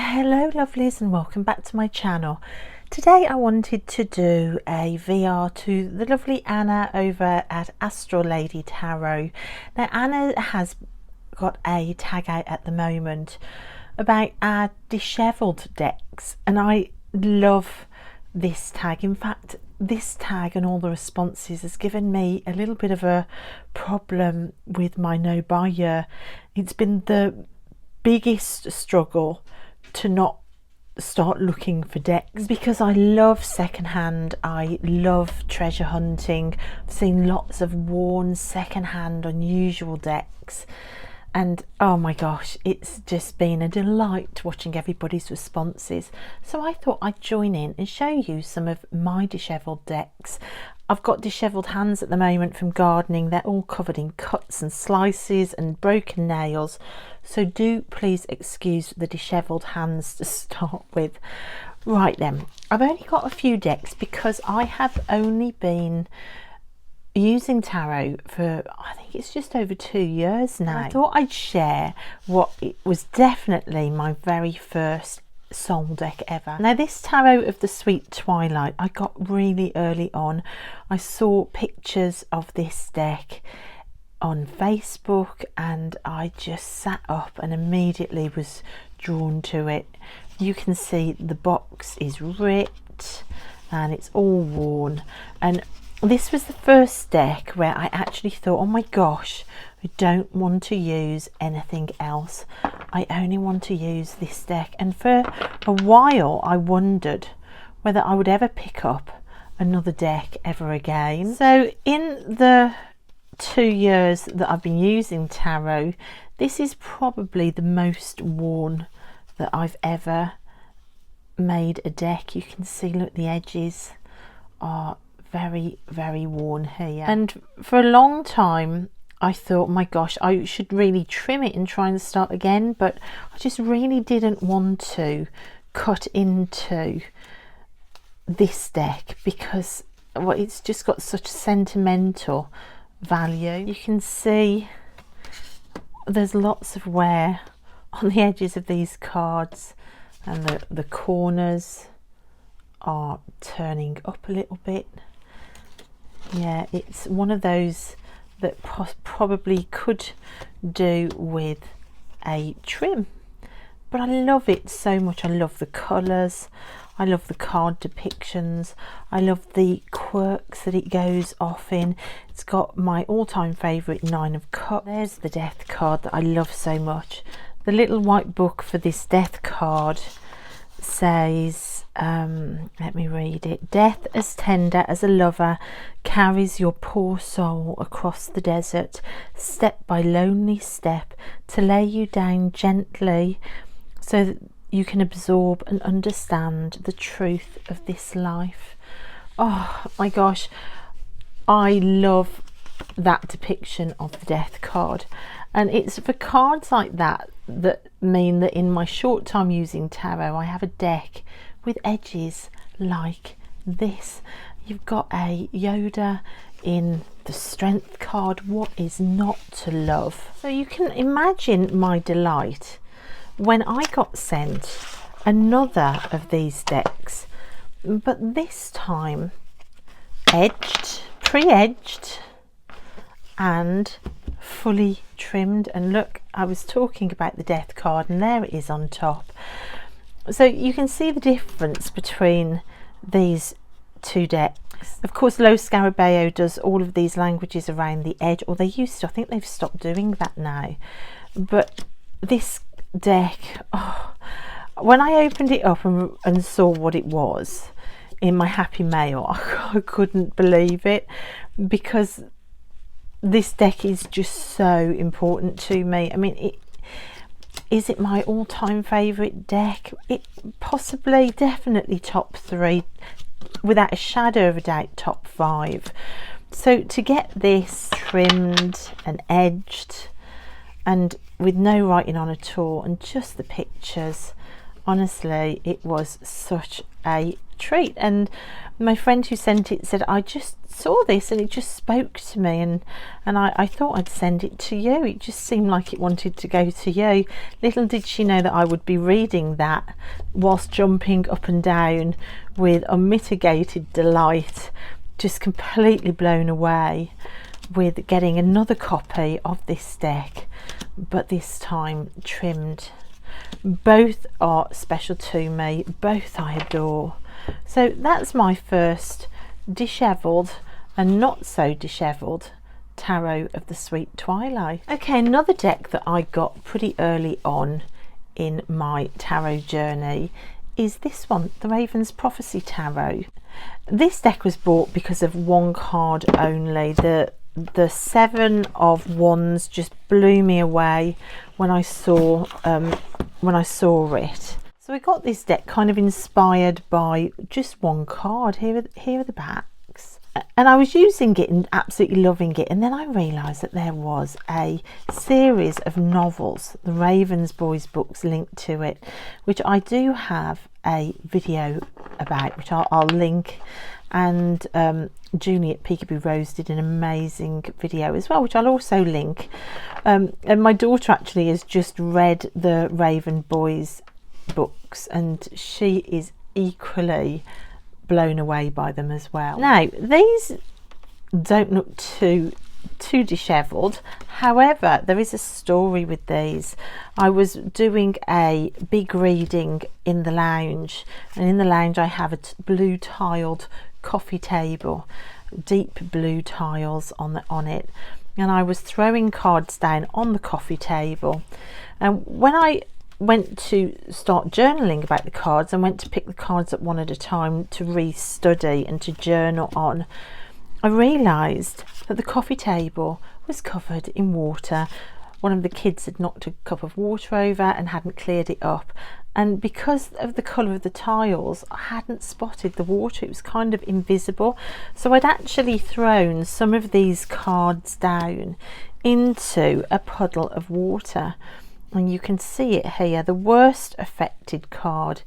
Hello lovelies and welcome back to my channel. Today I wanted to do a VR to the lovely Anna over at Astral Lady Tarot. Now Anna has got a tag out at the moment about our Disheveled decks, and I love this tag. In fact, this tag and all the responses has given me a little bit of a problem with my no buy year. It's been the biggest struggle to not start looking for decks because I love secondhand. I love treasure hunting. I've seen lots of worn secondhand unusual decks, and oh my gosh, it's just been a delight watching everybody's responses. So I thought I'd join in and show you some of my disheveled decks. I've got disheveled hands at the moment from gardening. They're all covered in cuts and slices and broken nails, so do please excuse the disheveled hands to start with. Right then, I've only got a few decks because I have only been using tarot for, I think it's just over 2 years now. I thought I'd share what it was definitely my very first soul deck ever. Now this tarot of the sweet twilight I got really early on. I saw pictures of this deck on Facebook and I just sat up and immediately was drawn to it. You can see the box is ripped and it's all worn, and this was the first deck where I actually thought, oh my gosh, I don't want to use anything else. I only want to use this deck. And for a while I wondered whether I would ever pick up another deck ever again. So in the 2 years that I've been using tarot, this is probably the most worn that I've ever made a deck. You can see, look, the edges are very worn here, and for a long time I thought, my gosh, I should really trim it and try and start again, but I just really didn't want to cut into this deck because, well, it's just got such sentimental value. You can see there's lots of wear on the edges of these cards, and the corners are turning up a little bit. Yeah, it's one of those that probably could do with a trim, but I love it so much. I love the colours, I love the card depictions, I love the quirks that it goes off in. It's got my all-time favourite 9 of Cups. There's the death card that I love so much. The little white book for this death card says, let me read it. Death as tender as a lover carries your poor soul across the desert, step by lonely step, to lay you down gently so that you can absorb and understand the truth of this life. Oh my gosh, I love that depiction of the death card, and it's for cards like that that mean that in my short time using tarot I have a deck with edges like this. You've got a Yoda in the strength card. What is not to love? So you can imagine my delight when I got sent another of these decks, but this time edged, pre-edged and fully trimmed. And look, I was talking about the death card and there it is on top. So you can see the difference between these two decks. Of course, Lo Scarabeo does all of these languages around the edge, or they used to. I think they've stopped doing that now. But this deck, oh, when I opened it up and saw what it was in my happy mail, I couldn't believe it, because this deck is just so important to me. I mean, is it my all-time favourite deck? It possibly, definitely top 3, without a shadow of a doubt top 5. So to get this trimmed and edged and with no writing on at all and just the pictures, honestly, it was such a treat. And my friend who sent it said, I just saw this and it just spoke to me, and I thought I'd send it to you. It just seemed like it wanted to go to you. Little did she know that I would be reading that whilst jumping up and down with unmitigated delight, just completely blown away with getting another copy of this deck, but this time trimmed. Both are special to me, both I adore. So that's my first Disheveled and not so disheveled tarot of the sweet twilight. Okay, another deck that I got pretty early on in my tarot journey is this one, the Raven's Prophecy Tarot. This deck was bought because of one card only. The Seven of Wands just blew me away when I saw it. So I got this deck kind of inspired by just one card. Here are the backs. And I was using it and absolutely loving it. And then I realised that there was a series of novels, the Ravens Boys books, linked to it, which I do have a video about, which I'll link. And Julie at Peekaboo Rose did an amazing video as well, which I'll also link. And my daughter actually has just read the Raven Boys books, and she is equally blown away by them as well. Now, these don't look too dishevelled. However, there is a story with these. I was doing a big reading in the lounge, and in the lounge I have a blue tiled coffee table, deep blue tiles on it, and I was throwing cards down on the coffee table. And when I went to start journaling about the cards and went to pick the cards up one at a time to re-study and to journal on, I realised that the coffee table was covered in water. One of the kids had knocked a cup of water over and hadn't cleared it up, and because of the colour of the tiles I hadn't spotted the water. It was kind of invisible. So I'd actually thrown some of these cards down into a puddle of water, and you can see it here. The worst affected card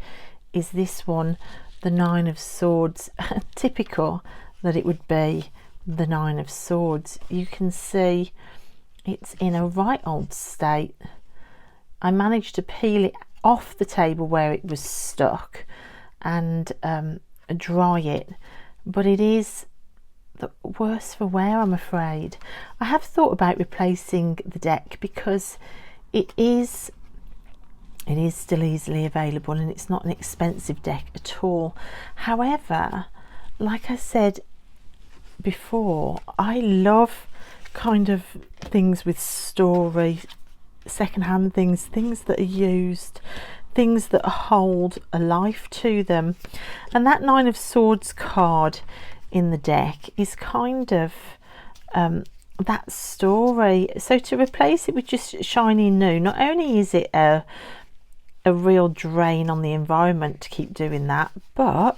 is this one, the Nine of Swords. Typical that it would be the Nine of Swords. You can see it's in a right old state. I managed to peel it off the table where it was stuck and dry it, but it is the worse for wear, I'm afraid. I have thought about replacing the deck because it is still easily available and it's not an expensive deck at all. However, like I said before, I love kind of things with story, secondhand things that are used, things that hold a life to them. And that Nine of Swords card in the deck is kind of that story. So to replace it with just shiny new, not only is it a real drain on the environment to keep doing that, but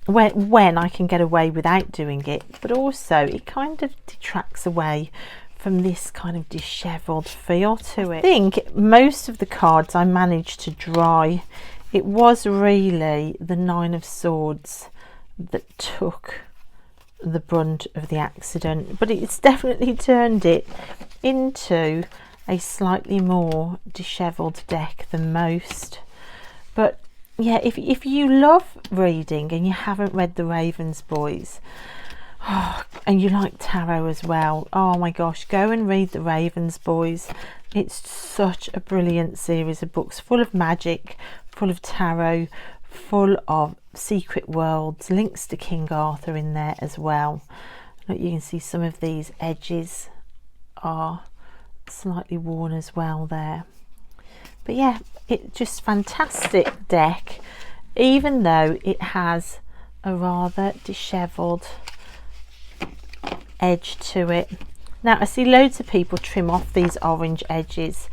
when I can get away without doing it, but also it kind of detracts away from this kind of dishevelled feel to it. I think most of the cards I managed to dry. It was really the Nine of Swords that took the brunt of the accident, but it's definitely turned it into a slightly more dishevelled deck than most. But yeah, if you love reading and you haven't read the Ravens Boys, and you like tarot as well, oh my gosh, go and read the Ravens Boys. It's such a brilliant series of books, full of magic, full of tarot, full of secret worlds, links to King Arthur in there as well. Look, you can see some of these edges are slightly worn as well there. But yeah, it's just fantastic deck, even though it has a rather dishevelled edge to it. Now I see loads of people trim off these orange edges,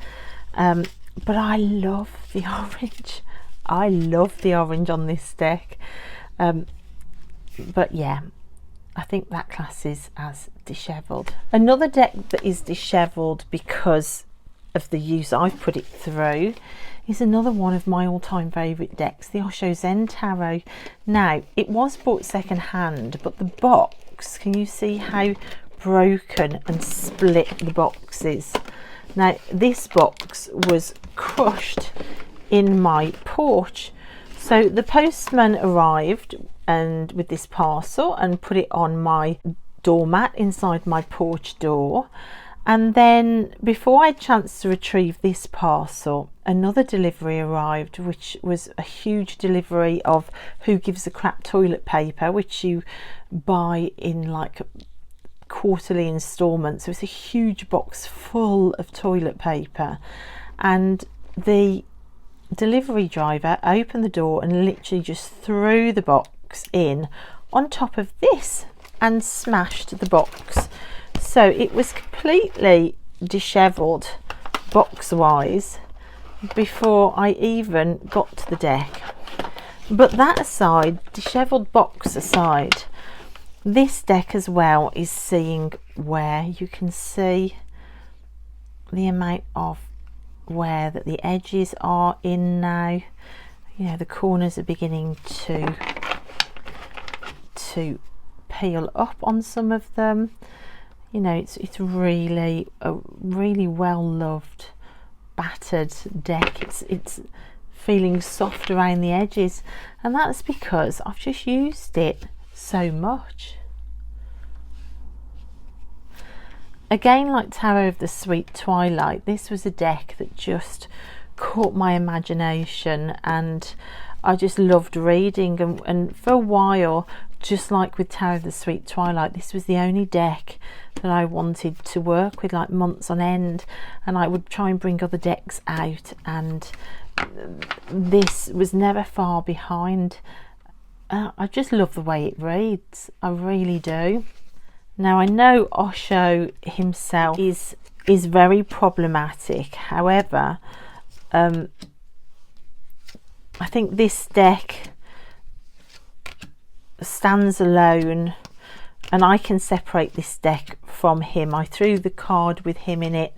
but I love the orange. I love the orange on this deck. But yeah, I think that classes as dishevelled. Another deck that is dishevelled because of the use I've put it through is another one of my all-time favourite decks, the Osho Zen Tarot. Now, it was bought second hand, but the box, can you see how broken and split the box is? Now, this box was crushed in my porch. So the postman arrived and with this parcel and put it on my doormat inside my porch door. And then before I had a chance to retrieve this parcel, another delivery arrived, which was a huge delivery of Who Gives a Crap toilet paper, which you buy in like quarterly installments. So it's a huge box full of toilet paper, and the delivery driver opened the door and literally just threw the box in on top of this and smashed the box. So it was completely dishevelled box wise before I even got to the deck. But that aside, dishevelled box aside, this deck as well is seeing wear. You can see the amount of wear that the edges are in now. You know, the corners are beginning to peel up on some of them. You know, it's really a really well loved battered deck. It's feeling soft around the edges, and that's because I've just used it so much. Again, like Tarot of the Sweet Twilight, this was a deck that just caught my imagination, and I just loved reading, and for a while, just like with Tarot of the Sweet Twilight, this was the only deck that I wanted to work with, like months on end, and I would try and bring other decks out, and this was never far behind. I just love the way it reads, I really do. Now, I know Osho himself is very problematic. However, I think this deck stands alone, and I can separate this deck from him. I threw the card with him in it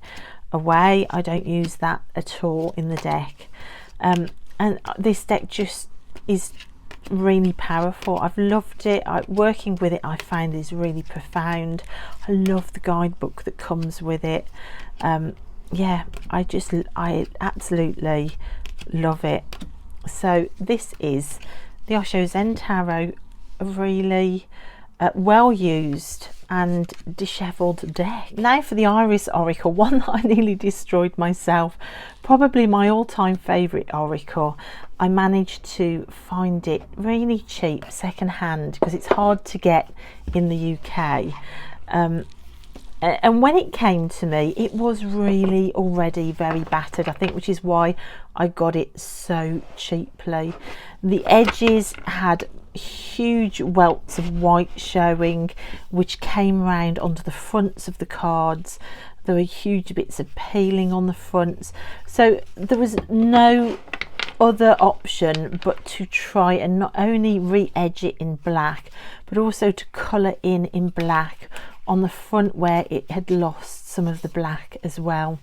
away. I don't use that at all in the deck. And this deck just is really powerful. I've loved it. Working with it, I find is really profound. I love the guidebook that comes with it. Yeah, I absolutely love it. So this is the Osho Zen Tarot, a really well used and dishevelled deck. Now for the Iris Oracle, one that I nearly destroyed myself, probably my all-time favourite oracle. I managed to find it really cheap second hand because it's hard to get in the UK, and when it came to me, it was really already very battered, I think, which is why I got it so cheaply. The edges had huge welts of white showing, which came round onto the fronts of the cards. There were huge bits of peeling on the fronts, so there was no other option but to try and not only re-edge it in black, but also to colour in black on the front where it had lost some of the black as well,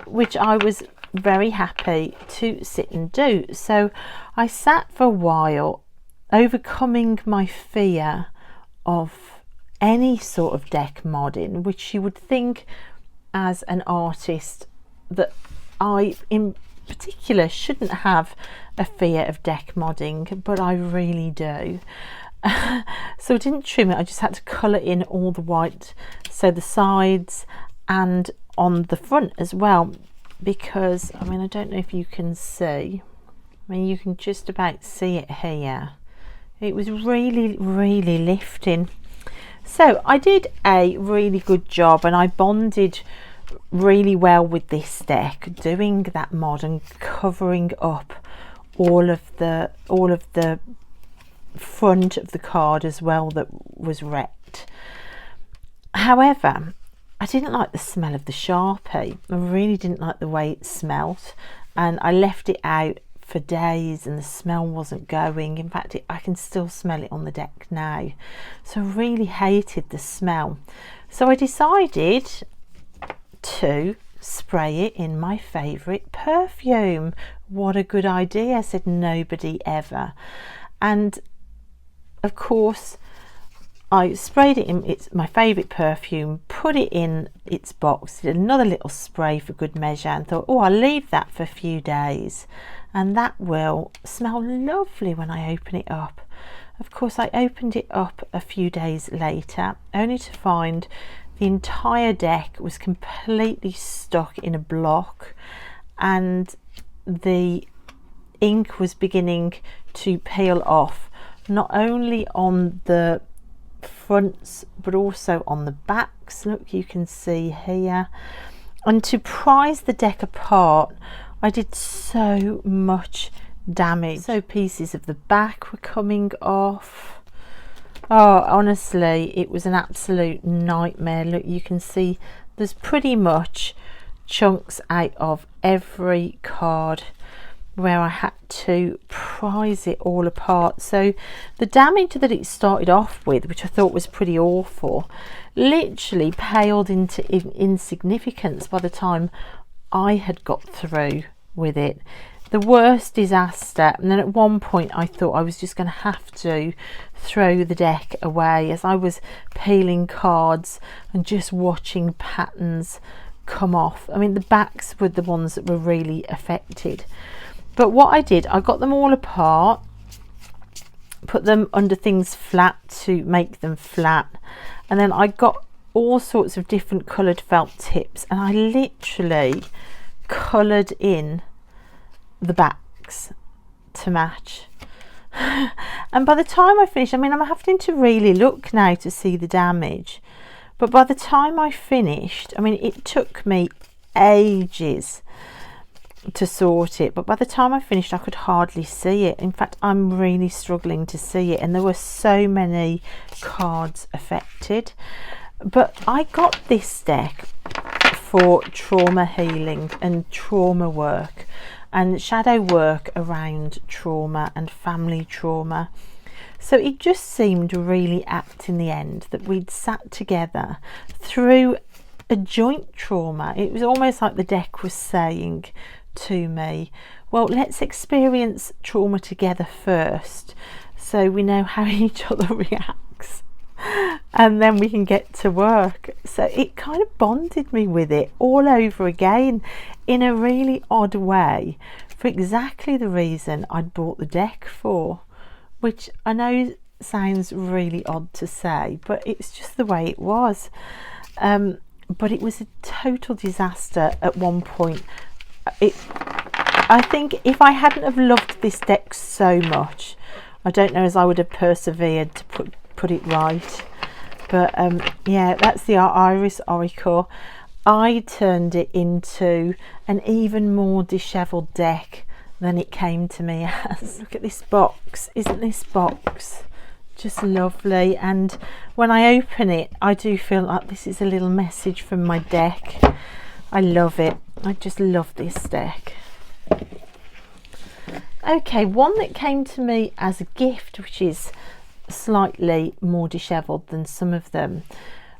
which I was very happy to sit and do. So I sat for a while, overcoming my fear of any sort of deck modding, which you would think as an artist that I in particular shouldn't have a fear of deck modding, but I really do. So I didn't trim it, I just had to colour in all the white, so the sides and on the front as well, because I mean, I don't know if you can see, I mean, you can just about see it here. It was really lifting. So I did a really good job, and I bonded really well with this deck, doing that mod and covering up all of the front of the card as well that was wrecked. However, I didn't like the smell of the Sharpie. I really didn't like the way it smelt, and I left it out for days and the smell wasn't going. In fact, I can still smell it on the deck now. So I really hated the smell. So I decided to spray it in my favourite perfume. What a good idea, said nobody ever. And of course I sprayed it in my favourite perfume, put it in its box, did another little spray for good measure, and thought, oh, I'll leave that for a few days and that will smell lovely when I open it up. Of course, I opened it up a few days later, only to find the entire deck was completely stuck in a block, and the ink was beginning to peel off, not only on the fronts but also on the backs. Look, you can see here. And to prise the deck apart, I did so much damage. So pieces of the back were coming off. Oh, honestly, it was an absolute nightmare. Look, you can see there's pretty much chunks out of every card where I had to prise it all apart. So the damage that it started off with, which I thought was pretty awful, literally paled into insignificance by the time I had got through with it. The worst disaster, and then at one point I thought I was just going to have to throw the deck away as I was peeling cards and just watching patterns come off. I mean, the backs were the ones that were really affected. But what I did, I got them all apart, put them under things flat to make them flat, and then I got all sorts of different coloured felt tips, and I literally coloured in the backs to match. And by the time I finished, I mean, I'm having to really look now to see the damage, but by the time I finished, I mean, it took me ages to sort it, but by the time I finished I could hardly see it. In fact, I'm really struggling to see it, and there were so many cards affected. But I got this deck for trauma healing and trauma work and shadow work around trauma and family trauma. So it just seemed really apt in the end that we'd sat together through a joint trauma. It was almost like the deck was saying to me, well, let's experience trauma together first so we know how each other reacts, and then we can get to work. So it kind of bonded me with it all over again in a really odd way, for exactly the reason I'd bought the deck for, which I know sounds really odd to say, but it's just the way it was. But it was a total disaster at one point. I think if I hadn't have loved this deck so much, I don't know as I would have persevered to put it right. But yeah, that's the Iris Oracle. I turned it into an even more dishevelled deck than it came to me as. Look at this box. Isn't this box just lovely? And when I open it, I do feel like this is a little message from my deck. I love it. I just love this deck. Okay, one that came to me as a gift, which is slightly more dishevelled than some of them,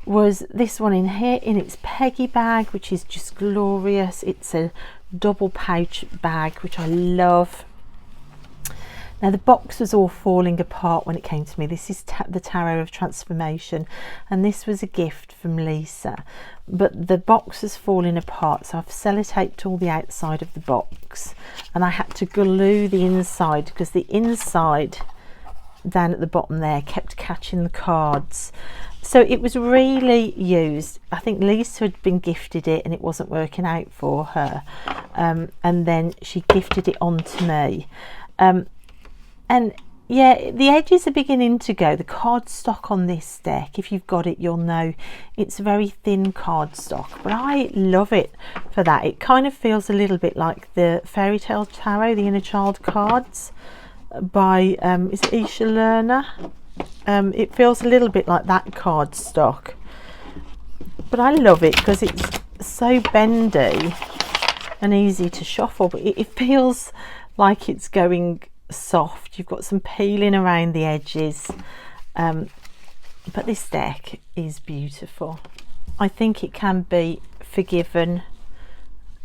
was this one in here in its Peggy bag, which is just glorious. It's a double pouch bag, which I love. Now the box was all falling apart when it came to me. This is the Tarot of Transformation, and this was a gift from Lisa, but the box has fallen apart, so I've sellotaped all the outside of the box, and I had to glue the inside because the inside down at the bottom there kept catching the cards. So it was really used. I think Lisa had been gifted it and it wasn't working out for her, and then she gifted it on to me. And yeah, the edges are beginning to go. The cardstock on this deck, if you've got it, you'll know it's very thin cardstock, but I love it for that. It kind of feels a little bit like the Fairy Tale Tarot, the Inner Child cards by is it Isha Lerner? It feels a little bit like that cardstock, but I love it because it's so bendy and easy to shuffle, but it feels like it's going soft. You've got some peeling around the edges, but this deck is beautiful. I think it can be forgiven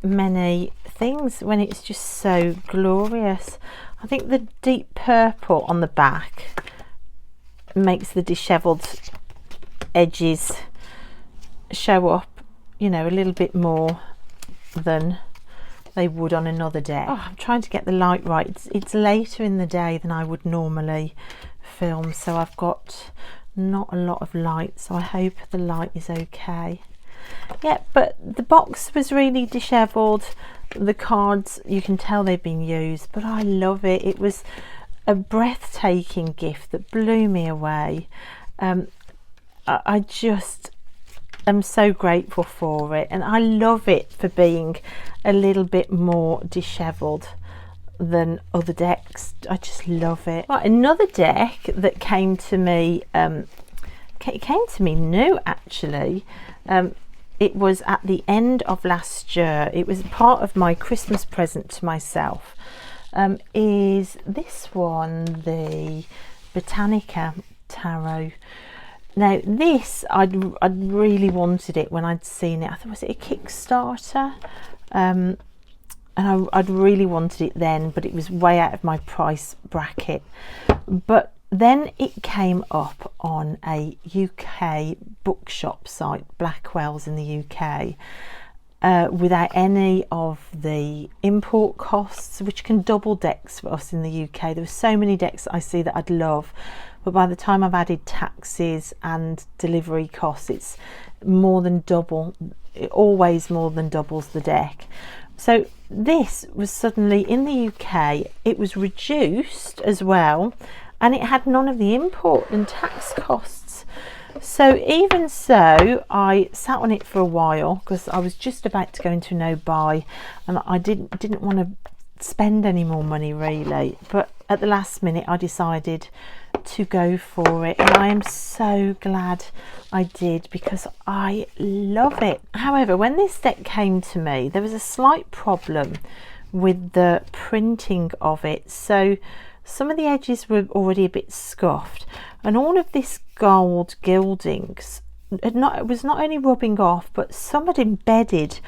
many things when it's just so glorious. I think the deep purple on the back makes the dishevelled edges show up, you know, a little bit more than they would on another deck. Oh, I'm trying to get the light right. It's later in the day than I would normally film, so I've got not a lot of light, so I hope the light is okay. Yeah, but the box was really dishevelled. The cards, you can tell they've been used, but I love it. It was a breathtaking gift that blew me away. I just am so grateful for it, and I love it for being a little bit more dishevelled than other decks. I just love it. Right, another deck that came to me, new actually. It was at the end of last year. It was part of my Christmas present to myself. Is this one, the Botanica tarot. Now this, I'd really wanted it when I'd seen it. I thought, was it a Kickstarter? And I'd really wanted it then, but it was way out of my price bracket. But then it came up on a UK bookshop site, Blackwell's in the UK, without any of the import costs, which can double decks for us in the UK. There were so many decks that I see that I'd love, but by the time I've added taxes and delivery costs, it's more than double. It always more than doubles the deck. So this was suddenly in the UK. It was reduced as well, and it had none of the import and tax costs. So even so, I sat on it for a while because I was just about to go into no buy, and I didn't want to spend any more money really. But at the last minute, I decided to go for it, and I am so glad I did because I love it. However, when this deck came to me, there was a slight problem with the printing of it. So some of the edges were already a bit scuffed, and all of this gold gildings was not only rubbing off, but some had embedded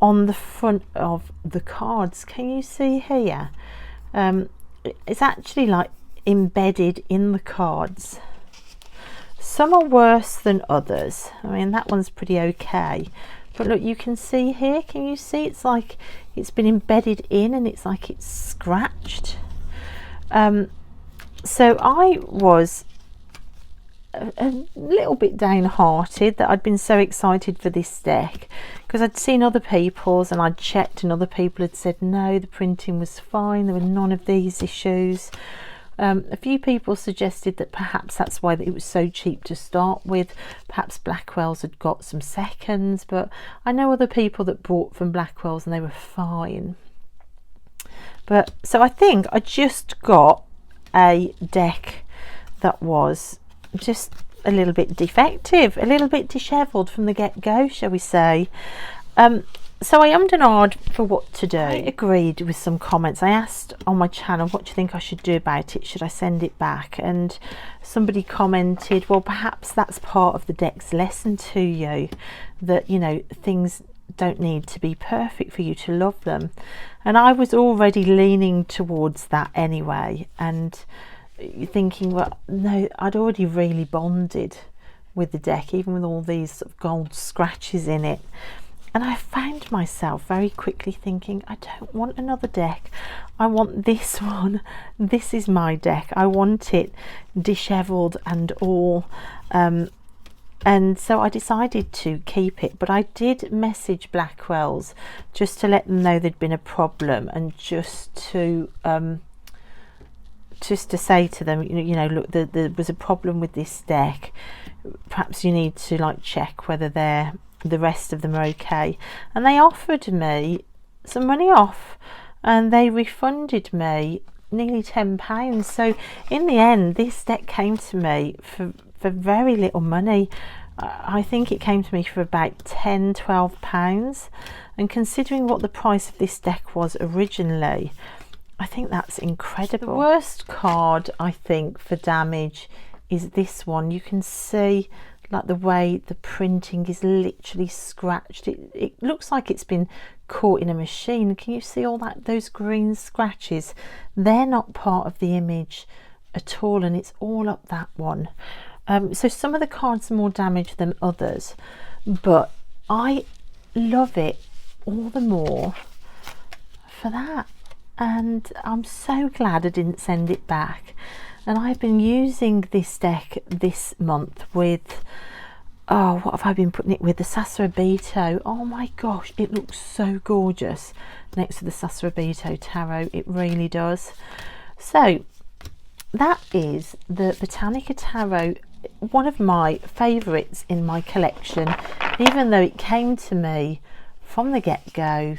on the front of the cards. Can you see here? It's actually like embedded in the cards. Some are worse than others. I mean, that one's pretty okay, but look, you can see here, can you see it's like it's been embedded in, and it's like it's scratched. So I was a little bit downhearted that I'd been so excited for this deck, because I'd seen other people's and I'd checked, and other people had said no, the printing was fine, there were none of these issues. A few people suggested that perhaps that's why it was so cheap to start with. Perhaps Blackwell's had got some seconds, but I know other people that bought from Blackwell's and they were fine. But so I think I just got a deck that was just a little bit defective, a little bit dishevelled from the get-go, shall we say. So I ummed and ahed for what to do. I agreed with some comments. I asked on my channel, what do you think I should do about it? Should I send it back? And somebody commented, well, perhaps that's part of the deck's lesson to you, that, you know, things don't need to be perfect for you to love them. And I was already leaning towards that anyway, and thinking, well, no, I'd already really bonded with the deck, even with all these sort of gold scratches in it. And I found myself very quickly thinking, I don't want another deck. I want this one. This is my deck. I want it dishevelled and all. And so I decided to keep it. But I did message Blackwell's just to let them know there'd been a problem, and just to say to them, you know, look, there was a problem with this deck. Perhaps you need to like check whether the rest of them are okay. And they offered me some money off, and they refunded me nearly £10. So in the end, this deck came to me for very little money. I think it came to me for about £10–12, and considering what the price of this deck was originally, I think that's incredible. The worst card, I think, for damage is this one. You can see like the way the printing is literally scratched. It looks like it's been caught in a machine. Can you see all that, those green scratches? They're not part of the image at all, and it's all up that one. So some of the cards are more damaged than others, but I love it all the more for that. And I'm so glad I didn't send it back. And I've been using this deck this month with, oh, what have I been putting it with? The Sacrobito. Oh my gosh, it looks so gorgeous next to the Sacrobito tarot. It really does. So that is the Botanica tarot, one of my favourites in my collection, even though it came to me from the get-go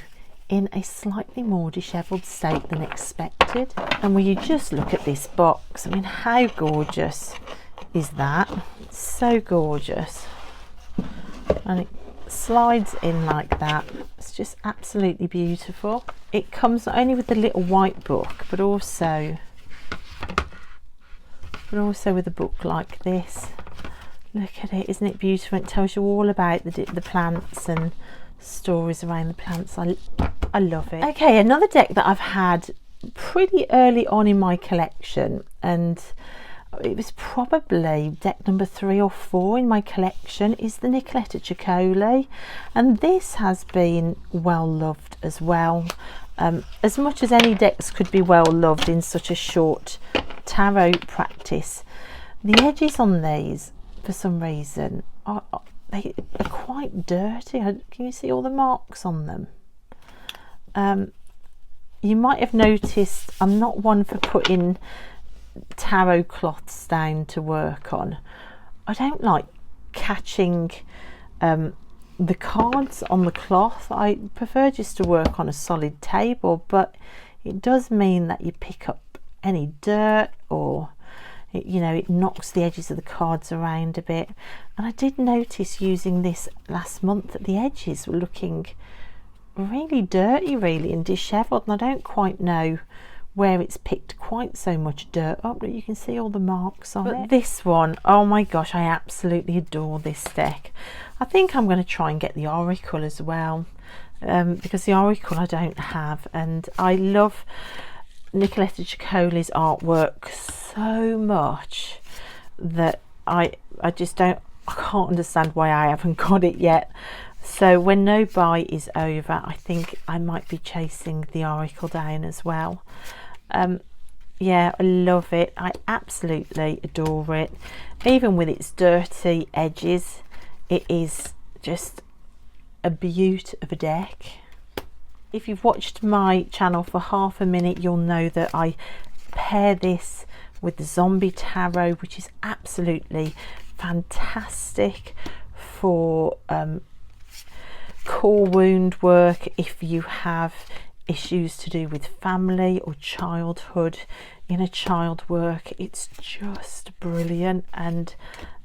in a slightly more dishevelled state than expected. And will you just look at this box? I mean, how gorgeous is that? It's so gorgeous. And it slides in like that. It's just absolutely beautiful. It comes not only with the little white book, but also with a book like this. Look at it, isn't it beautiful? It tells you all about the plants and stories around the plants. I love it. Okay, another deck that I've had pretty early on in my collection, and it was probably deck number 3 or 4 in my collection, is the Nicoletta ceccoli, and this has been well loved as well. As much as any decks could be well loved in such a short tarot practice, the edges on these for some reason are quite dirty. Can you see all the marks on them? You might have noticed I'm not one for putting tarot cloths down to work on. I don't like catching the cards on the cloth. I prefer just to work on a solid table, but it does mean that you pick up any dirt, or it knocks the edges of the cards around a bit. And I did notice using this last month that the edges were looking really dirty, really, and dishevelled, and I don't quite know where it's picked quite so much dirt up, but you can see all the marks on it. But this one, oh my gosh, I absolutely adore this deck. I think I'm going to try and get the Oracle as well, because the Oracle I don't have, and I love Nicoletta ceccoli's artwork so much that I can't understand why I haven't got it yet. So when no buy is over, I think I might be chasing the Oracle down as well. Yeah, I love it. I absolutely adore it. Even with its dirty edges, it is just a beaut of a deck. If you've watched my channel for half a minute, you'll know that I pair this with the Zombie Tarot, which is absolutely fantastic for core wound work. If you have issues to do with family or childhood, inner child work, it's just brilliant, and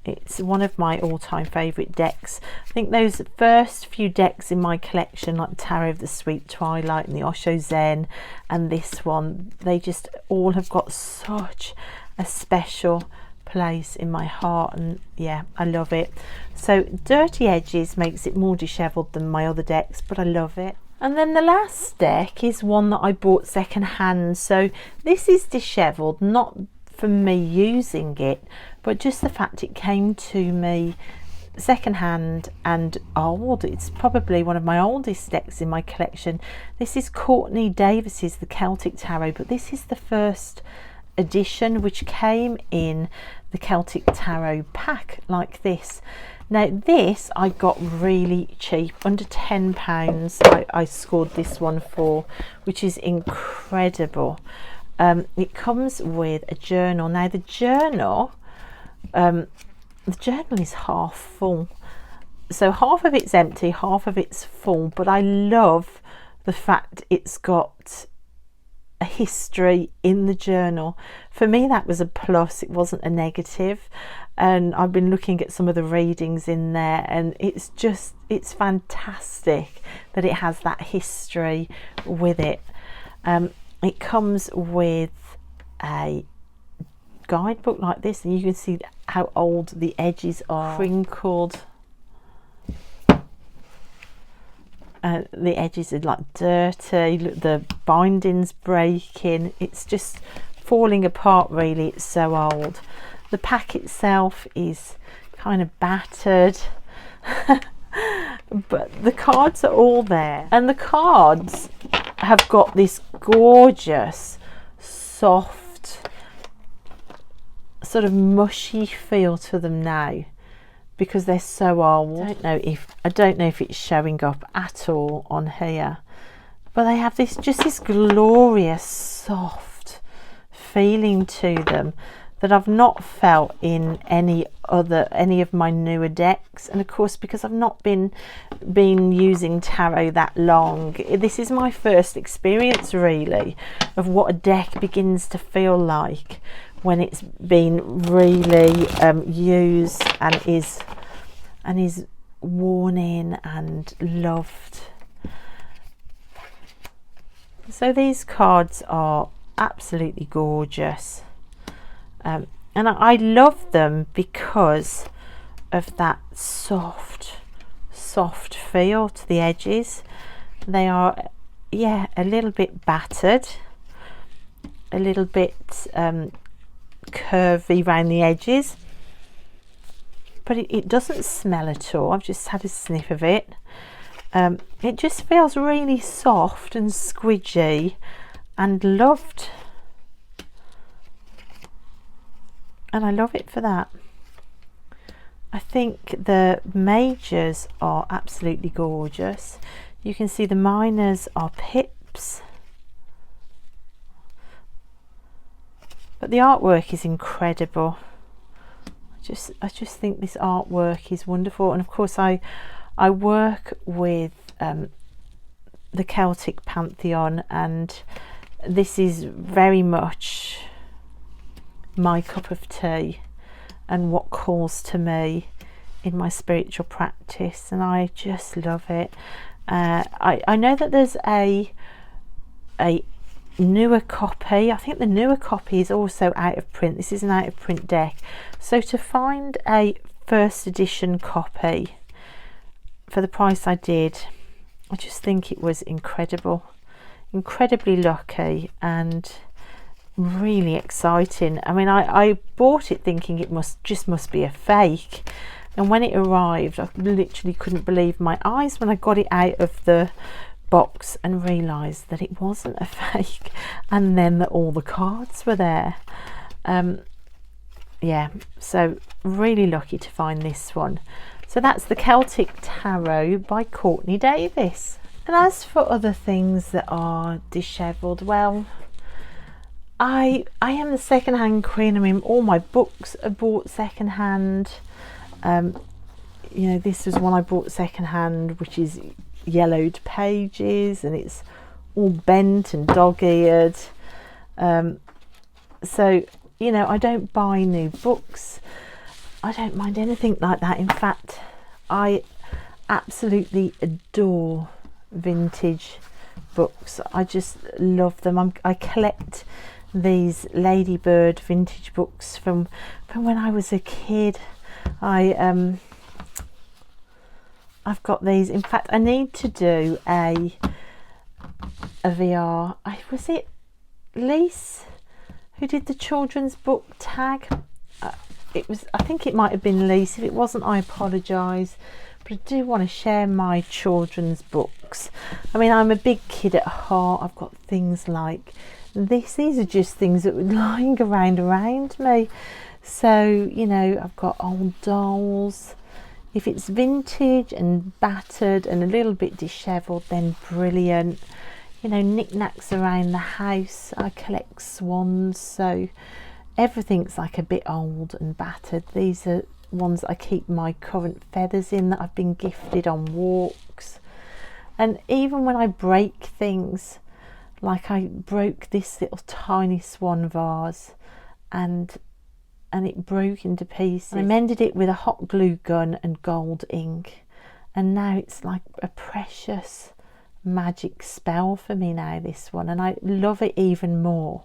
it's one of my all-time favourite decks. I think those first few decks in my collection, like the Tarot of the Sweet Twilight and the Osho Zen and this one, they just all have got such a special place in my heart, and yeah, I love it. So dirty edges makes it more dishevelled than my other decks, but I love it. And then the last deck is one that I bought second hand. So this is dishevelled, not from me using it, but just the fact it came to me second hand and old. It's probably one of my oldest decks in my collection. This is Courtney Davis's The Celtic Tarot, but this is the first edition, which came in the Celtic Tarot pack like this. Now this I got really cheap, under £10 I scored this one for, which is incredible. It comes with a journal. Now the journal is half full, so half of it's empty, half of it's full, but I love the fact it's got a history in the journal. For me that was a plus, it wasn't a negative, and I've been looking at some of the readings in there, and it's fantastic that it has that history with it. It comes with a guidebook like this, and you can see how old the edges are, crinkled. The edges are like dirty, look, the binding's breaking, it's just falling apart really, it's so old. The pack itself is kind of battered. But the cards are all there, and the cards have got this gorgeous soft sort of mushy feel to them now, because they're so old. I don't know if it's showing up at all on here, but they have this glorious soft feeling to them that I've not felt in any of my newer decks. And of course, because I've not been using tarot that long, this is my first experience really of what a deck begins to feel like when it's been really used and is worn in and loved. So these cards are absolutely gorgeous. And I love them because of that soft feel to the edges. They are, yeah, a little bit battered, a little bit curvy around the edges, but it doesn't smell at all. I've just had a sniff of it. It just feels really soft and squidgy and loved. And I love it for that. I think the majors are absolutely gorgeous. You can see the minors are pips, but the artwork is incredible. I just think this artwork is wonderful. And of course I work with the Celtic pantheon, and this is very much my cup of tea and what calls to me in my spiritual practice, and I just love it. I know that there's a newer copy. I think the newer copy is also out of print. This is an out of print deck, so to find a first edition copy for the price I did, I just think it was incredible, incredibly lucky and really exciting. I mean, I bought it thinking it must be a fake, and when it arrived I literally couldn't believe my eyes when I got it out of the box and realized that it wasn't a fake, and then that all the cards were there. Yeah, so really lucky to find this one. So that's the Celtic Tarot by Courtney Davis. And as for other things that are dishevelled, well, I am the second-hand queen. I mean, all my books are bought second-hand. You know, this was one I bought second-hand, which is yellowed pages, and it's all bent and dog-eared. So, you know, I don't buy new books. I don't mind anything like that. In fact, I absolutely adore vintage books. I just love them. I collect these Ladybird vintage books from when I was a kid. I've got these. In fact, I need to do a VR. Was it Lise who did the children's book tag? I think it might have been Lise. If it wasn't, I apologise, but I do want to share my children's books. I mean, I'm a big kid at heart. I've got things like this. These are just things that were lying around me. So, you know, I've got old dolls. If it's vintage and battered and a little bit dishevelled, then brilliant. You know, knickknacks around the house. I collect swans, so everything's like a bit old and battered. These are ones that I keep my current feathers in that I've been gifted on walks. And even when I break things, like I broke this little tiny swan vase and it broke into pieces. I mended it with a hot glue gun and gold ink, and now it's like a precious magic spell for me now, this one, and I love it even more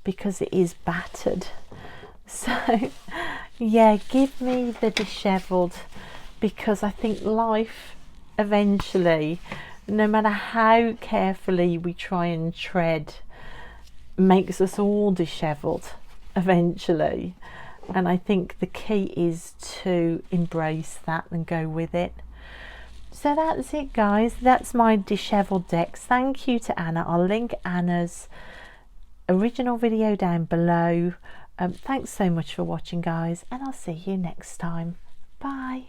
because it is battered. So yeah, give me the dishevelled, because I think life eventually no matter how carefully we try and tread, makes us all dishevelled eventually. And I think the key is to embrace that and go with it. So that's it, guys. That's my dishevelled decks. Thank you to Anna. I'll link Anna's original video down below. Thanks so much for watching, guys, and I'll see you next time. Bye.